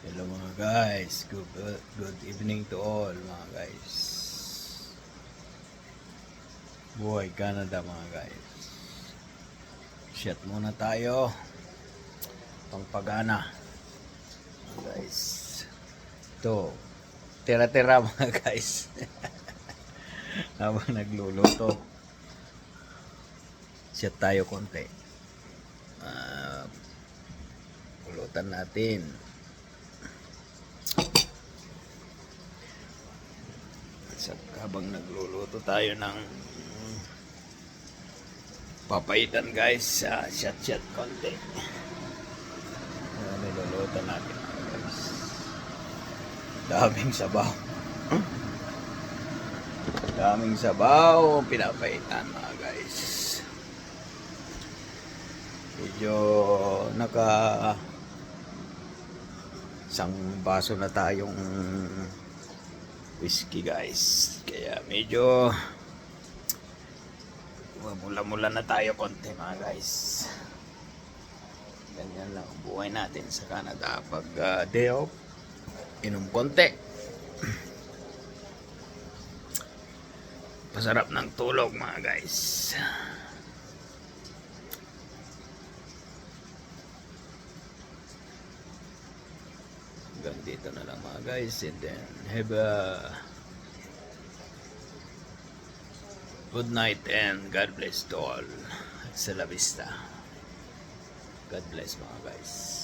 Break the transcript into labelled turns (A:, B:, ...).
A: Hello mga guys, good evening to all mga guys. Buhay Canada mga guys. Shot muna tayo. Pangpagana mga guys. Ito, tira-tira mga guys. Habang nagluluto. Shot tayo konti. Pulutan natin. Habang nagluluto tayo ng papaitan guys, shot konti. Niluluto natin guys. Daming sabaw. Daming sabaw pinapaitan mga guys. Medyo isang baso na tayong whiskey guys, kaya medyo mula-mula na tayo konti mga guys. Ganyan lang ang buhay natin sa Canada pag day off, inom konti. Pasarap ng tulog mga guys. Hanggang dito na lang mga guys, and then have a good night and God bless to all. Sa la vista. God bless mga guys.